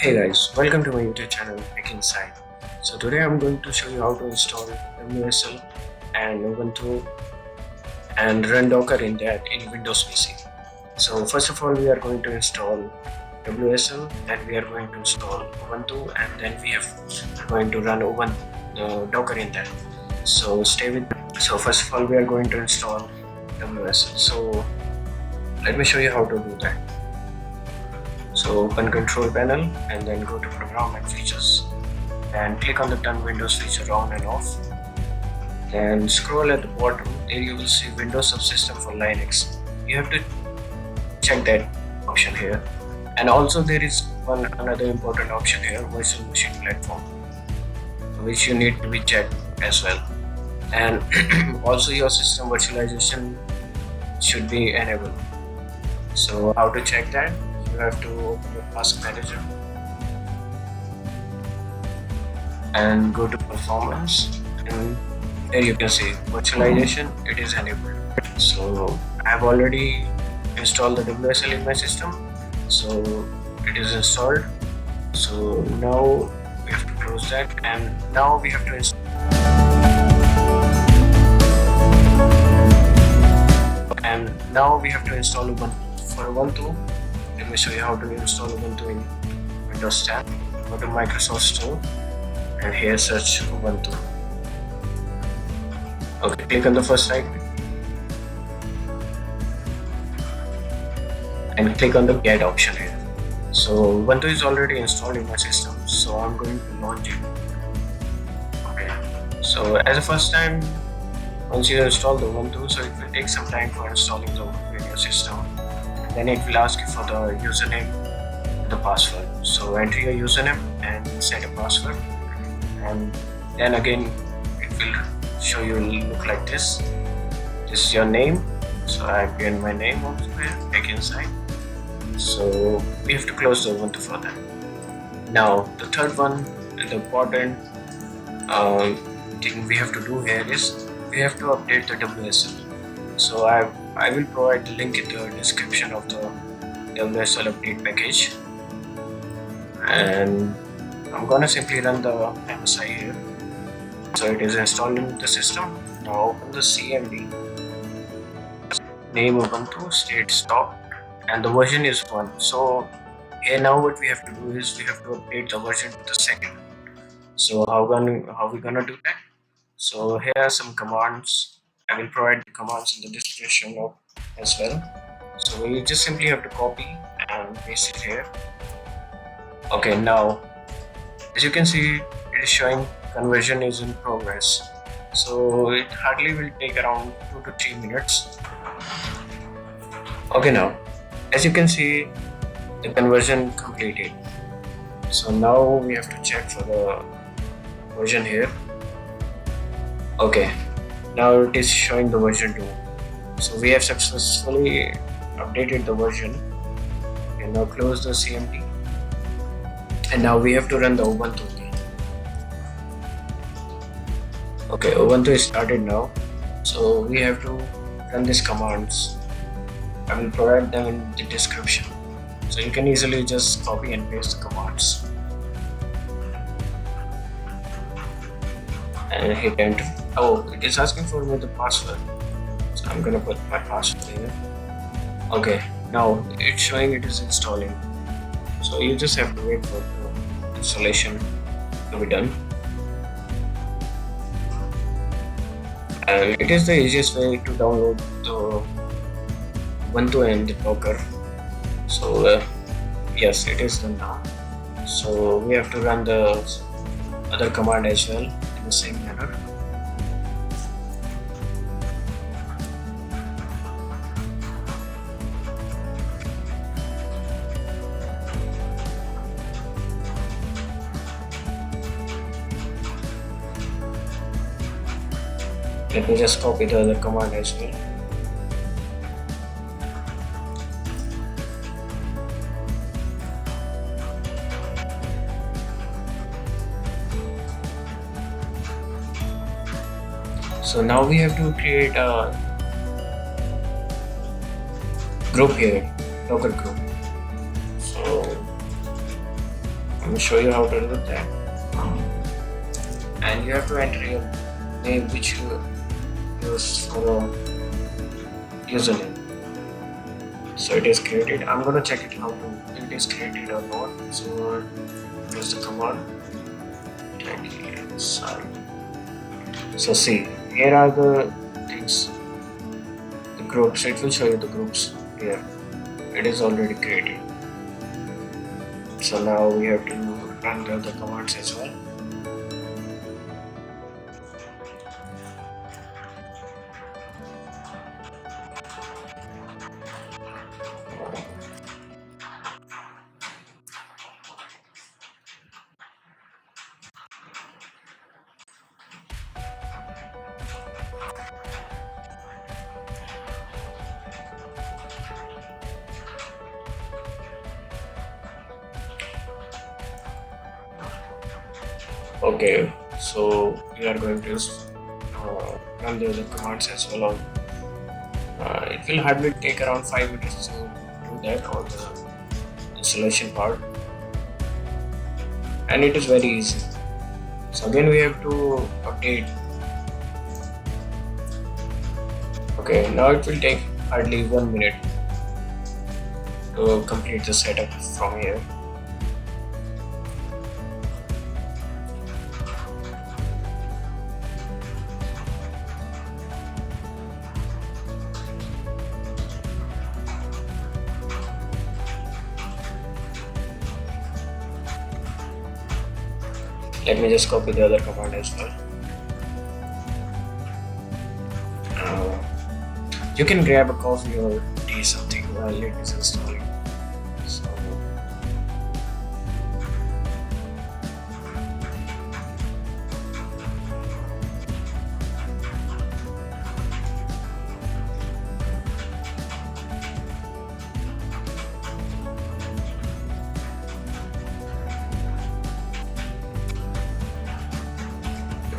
Hey guys, welcome to my YouTube channel Tech Inside. So today I'm going to show you how to install WSL and Ubuntu and run Docker in that in Windows PC. So first of all we are going to install WSL and we are going to install Ubuntu and then we are going to run Docker in that. So stay with me. So first of all we are going to install WSL. So let me show you how to do that. So open control panel and then go to program and features and click on the turn Windows feature on and off. Then scroll at the bottom, there you will see Windows Subsystem for Linux. You have to check that option here. And also there is another important option here, virtual machine platform, which you need to be checked as well. And also your system virtualization should be enabled. So how to check that? You have to open your task manager and go to performance, and there you can see virtualization, it is enabled. So I have already installed the WSL in my system, so it is installed. So now we have to close that, and now we have to install Ubuntu. For Ubuntu, let me show you how to install Ubuntu in Windows 10. Go to Microsoft Store and here search Ubuntu. Okay, click on the first icon and click on the get option here. So Ubuntu is already installed in my system, so I'm going to launch it. Okay, so as a first time, once you install the Ubuntu, so it will take some time for installing the Ubuntu in your system. Then it will ask you for the username and the password. So enter your username and set a password, and then again it will show you look like this. This is your name, so I've given my name over here, Tech Inside. So we have to close the Ubuntu for that. Now the third one and the important thing we have to do here is we have to update the WSL. So I will provide the link in the description of the WSL update package, and I'm gonna simply run the MSI here. So it is installed in the system. Now open the CMD, name Ubuntu, state stop, and the version is 1. So here now what we have to do is we have to update the version to the second. So how we gonna do that? So here are some commands. I will provide the commands in the description as well. So you just simply have to copy and paste it here. Okay, now as you can see, it is showing conversion is in progress. So it hardly will take around 2 to 3 minutes. Okay, now as you can see, the conversion completed. So now we have to check for the version here. Okay, now it is showing the version 2. So we have successfully updated the version. And now close the CMD, and now we have to run the Ubuntu again. Okay, Ubuntu is started now, so we have to run these commands. I will provide them in the description, so you can easily just copy and paste the commands and hit enter. Oh, it is asking for me the password, so I'm gonna put my password here. Okay, now it's showing it is installing, so you just have to wait for the installation to be done. And it is the easiest way to download the Ubuntu and the Docker. So yes, it is done now. So we have to run the other command as well in the same manner. Let me just copy the other command as well. So now we have to create a group here, Docker group. So I'm going to show you how to do that. And you have to enter your name which you use for the username. So it is created. I'm going to check it how to it is created or not. So use the command inside. So see, here are the things, the groups. It will show you the groups here. It is already created. So now we have to run the other commands as well. Okay, so we are going to run the other commands as well. It will hardly take around 5 minutes to do that on the installation part, and it is very easy. So again we have to update. Okay, now it will take hardly 1 minute to complete the setup from here. Let me just copy the other command as well. You can grab a coffee or tea, something while it is installing. So,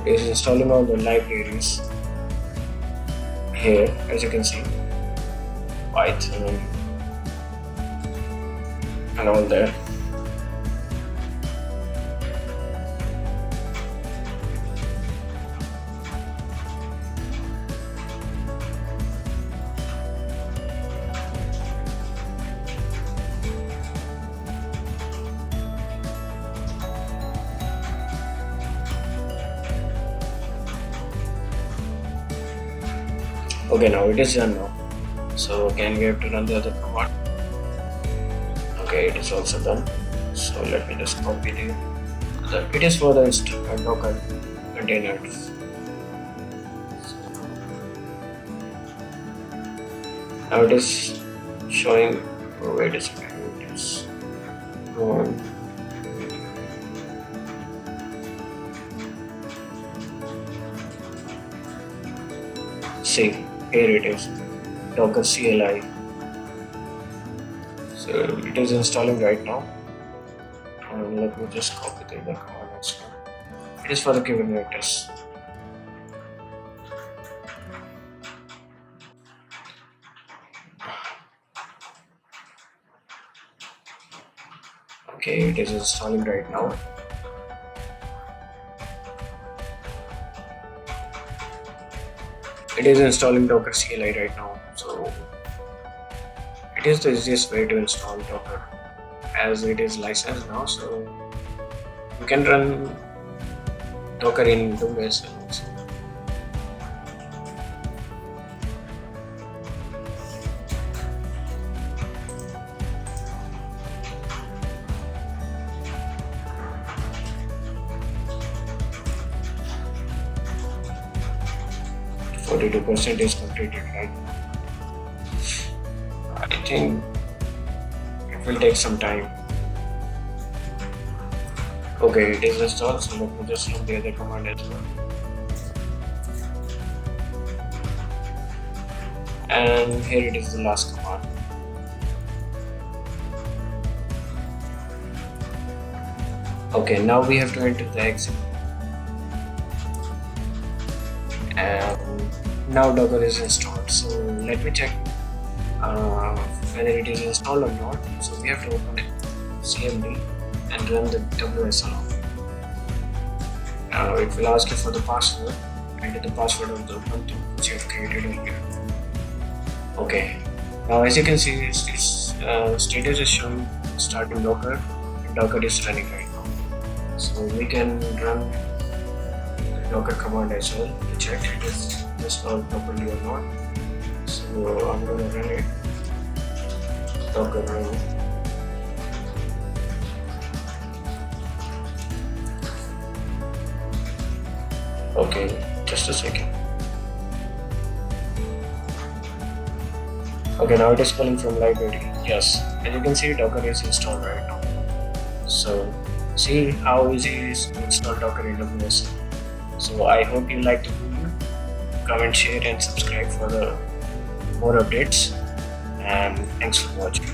it is installing all the libraries here, as you can see, Python and all there. Okay, now it is done now. So again we have to run the other command. Okay, it is also done. So let me just copy it is for the Docker containers. Now it is showing, oh wait a second, it is on. See, here it is, Docker CLI. So it is installing right now. And let me just copy the other command as well. It is for the Kubernetes. Okay, it is installing right now. It is installing Docker CLI right now. So it is the easiest way to install Docker, as it is licensed now. So you can run Docker in WSL also. %42% is completed right now. I think it will take some time. Okay, it is installed, so let me just run the other command as well. And here it is, the last command. Okay, now we have to enter the exit. And now Docker is installed. So let me check whether it is installed or not. So we have to open it, CMD, and run the WSL. Now it will ask you for the password. Enter the password of the Ubuntu which you have created earlier. Okay. Now as you can see, its status is showing starting Docker, and Docker is running right now. So we can run the Docker command as well to check it is installed properly or not. So I'm going to run it. Docker run. Okay, just a second. Okay, now it is pulling from library. Yes, as you can see, Docker is installed right now. So see how easy it is to install Docker in WSL. So I hope you liked the video. Comment, share and subscribe for the more updates, and thanks for watching.